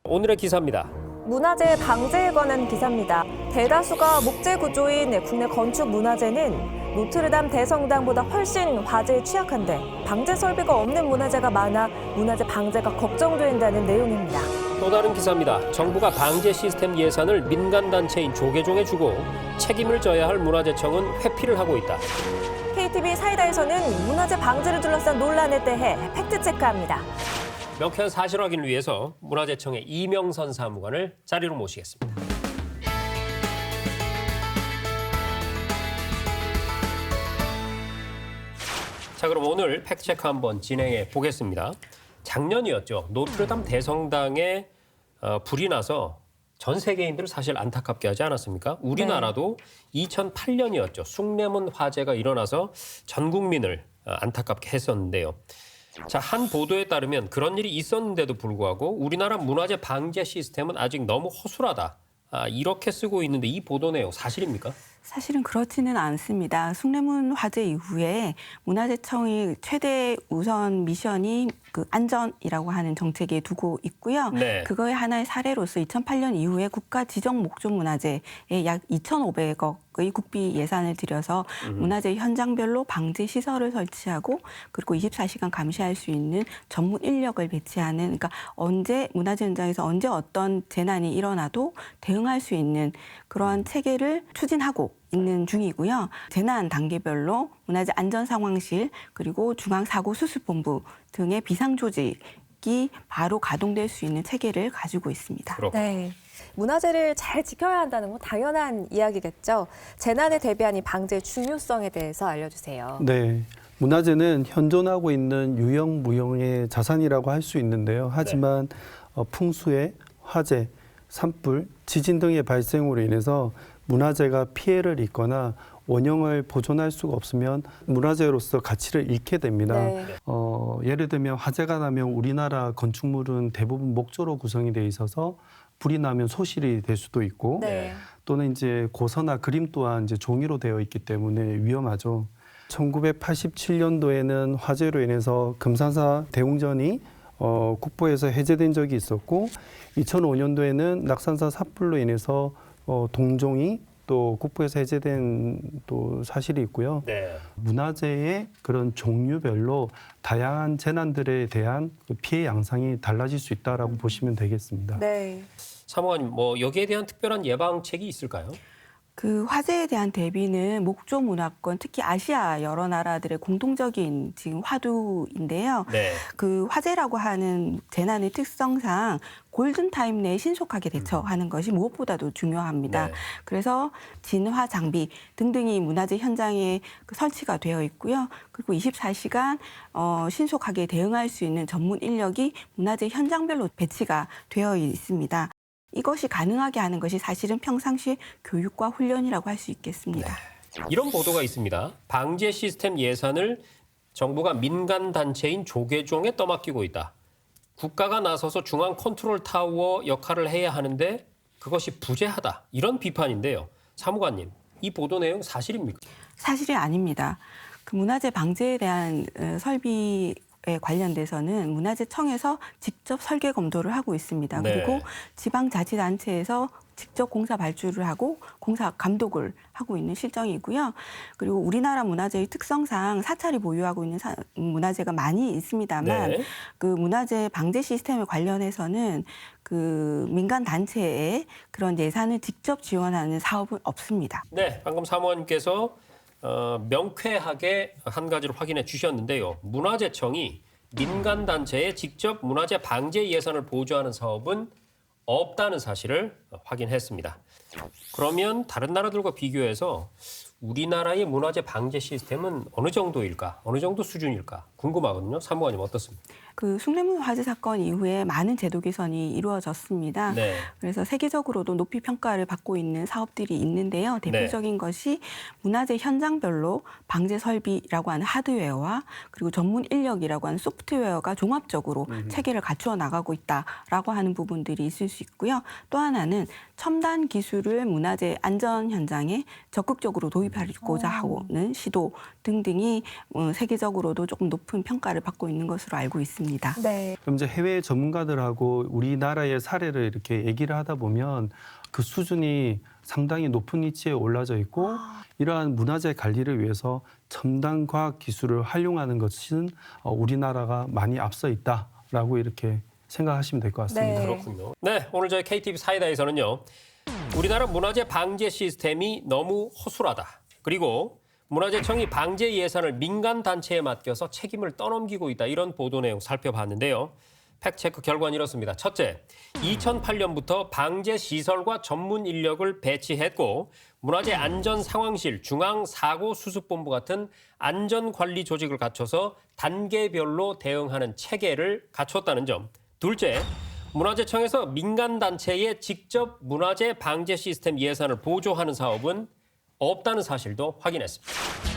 오늘의 기사입니다. 문화재 방제에 관한 기사입니다. 대다수가 목재 구조인 국내 건축 문화재는 노트르담 대성당보다 훨씬 화재에 취약한데 방제 설비가 없는 문화재가 많아 문화재 방제가 걱정된다는 내용입니다. 또 다른 기사입니다. 정부가 방제 시스템 예산을 민간단체인 조계종에 주고 책임을 져야 할 문화재청은 회피를 하고 있다. KTV 사이다에서는 문화재 방제를 둘러싼 논란에 대해 팩트체크합니다. 명쾌한 사실 확인을 위해서 문화재청의 이명선 사무관을 자리로 모시겠습니다. 자, 그럼 오늘 팩트체크 한번 진행해 보겠습니다. 작년이었죠. 노트르담 대성당에 불이 나서 전 세계인들을 사실 안타깝게 하지 않았습니까? 우리나라도 2008년이었죠. 숭례문 화재가 일어나서 전 국민을 안타깝게 했었는데요. 자, 한 보도에 따르면 그런 일이 있었는데도 불구하고 우리나라 문화재 방제 시스템은 아직 너무 허술하다. 이렇게 쓰고 있는데 이 보도 내용 사실입니까? 사실은 그렇지는 않습니다. 숭례문 화재 이후에 문화재청이 최대 우선 미션이 그 안전이라고 하는 정책에 두고 있고요. 네. 그거의 하나의 사례로서 2008년 이후에 국가 지정 목조 문화재에 약 2,500억의 국비 예산을 들여서 문화재 현장별로 방제 시설을 설치하고 그리고 24시간 감시할 수 있는 전문 인력을 배치하는, 그러니까 언제 문화재 현장에서 언제 어떤 재난이 일어나도 대응할 수 있는 그러한 체계를 추진하고 있는 중이고요. 재난 단계별로 문화재 안전상황실 그리고 중앙사고수습본부 등의 비상조직이 바로 가동될 수 있는 체계를 가지고 있습니다. 네. 문화재를 잘 지켜야 한다는 건 당연한 이야기겠죠. 재난에 대비한 이 방제의 중요성에 대해서 알려주세요. 네. 문화재는 현존하고 있는 유형무형의 자산이라고 할 수 있는데요. 하지만 풍수해, 화재, 산불, 지진 등의 발생으로 인해서 문화재가 피해를 입거나 원형을 보존할 수가 없으면 문화재로서 가치를 잃게 됩니다. 네. 예를 들면 화재가 나면 우리나라 건축물은 대부분 목조로 구성이 돼 있어서 불이 나면 소실이 될 수도 있고 네. 또는 이제 고서나 그림 또한 이제 종이로 되어 있기 때문에 위험하죠. 1987년도에는 화재로 인해서 금산사 대웅전이 국보에서 해제된 적이 있었고 2005년도에는 낙산사 산불로 인해서 동종이 또 국보에서 해제된 또 사실이 있고요. 네. 문화재의 그런 종류별로 다양한 재난들에 대한 그 피해 양상이 달라질 수 있다라고 보시면 되겠습니다. 네. 사무관님, 뭐 여기에 대한 특별한 예방책이 있을까요? 그 화재에 대한 대비는 목조 문화권, 특히 아시아 여러 나라들의 공통적인 지금 화두인데요. 네. 그 화재라고 하는 재난의 특성상 골든타임 내에 신속하게 대처하는 것이 무엇보다도 중요합니다. 네. 그래서 진화 장비 등등이 문화재 현장에 설치가 되어 있고요. 그리고 24시간 신속하게 대응할 수 있는 전문 인력이 문화재 현장별로 배치가 되어 있습니다. 이것이 가능하게 하는 것이 사실은 평상시 교육과 훈련이라고 할 수 있겠습니다. 이런 보도가 있습니다. 방제 시스템 예산을 정부가 민간 단체인 조계종에 떠맡기고 있다. 국가가 나서서 중앙 컨트롤 타워 역할을 해야 하는데 그것이 부재하다. 이런 비판인데요. 사무관님, 이 보도 내용 사실입니까? 사실이 아닙니다. 그 문화재 방제에 대한 설비에 관련돼서는 문화재청에서 직접 설계 검토를 하고 있습니다. 네. 그리고 지방자치단체에서 직접 공사 발주를 하고 공사 감독을 하고 있는 실정이고요. 그리고 우리나라 문화재의 특성상 사찰이 보유하고 있는 문화재가 많이 있습니다만 네. 그 문화재 방제 시스템에 관련해서는 그 민간 단체에 그런 예산을 직접 지원하는 사업은 없습니다. 네, 방금 사무관님께서 명쾌하게 한 가지를 확인해 주셨는데요. 문화재청이 민간 단체에 직접 문화재 방제 예산을 보조하는 사업은 없다는 사실을 확인했습니다. 그러면 다른 나라들과 비교해서 우리나라의 문화재 방제 시스템은 어느 정도일까? 어느 정도 수준일까? 궁금하거든요. 사무관님 어떻습니까? 그 숭례문 화재 사건 이후에 많은 제도 개선이 이루어졌습니다. 네. 그래서 세계적으로도 높이 평가를 받고 있는 사업들이 있는데요. 대표적인 것이 문화재 현장별로 방제 설비라고 하는 하드웨어와 그리고 전문 인력이라고 하는 소프트웨어가 종합적으로 체계를 갖추어 나가고 있다라고 하는 부분들이 있을 수 있고요. 또 하나는 첨단 기술을 문화재 안전 현장에 적극적으로 도입하고자 하는 시도 등등이 세계적으로도 조금 높은 높은 평가를 받고 있는 것으로 알고 있습니다. 네. 그럼 이제 해외 전문가들하고 우리나라의 사례를 이렇게 얘기를 하다 보면 그 수준이 상당히 높은 위치에 올라져 있고 이러한 문화재 관리를 위해서 첨단 과학 기술을 활용하는 것은 우리나라가 많이 앞서 있다라고 이렇게 생각하시면 될 것 같습니다. 네. 그렇군요. 네, 오늘 저희 KTV 사이다에서는요. 우리나라 문화재 방제 시스템이 너무 허술하다. 그리고 문화재청이 방제 예산을 민간 단체에 맡겨서 책임을 떠넘기고 있다. 이런 보도 내용 살펴봤는데요. 팩트체크 결과는 이렇습니다. 첫째, 2008년부터 방제 시설과 전문 인력을 배치했고 문화재 안전상황실, 중앙사고수습본부 같은 안전관리 조직을 갖춰서 단계별로 대응하는 체계를 갖췄다는 점. 둘째, 문화재청에서 민간단체에 직접 문화재 방제 시스템 예산을 보조하는 사업은 없다는 사실도 확인했습니다.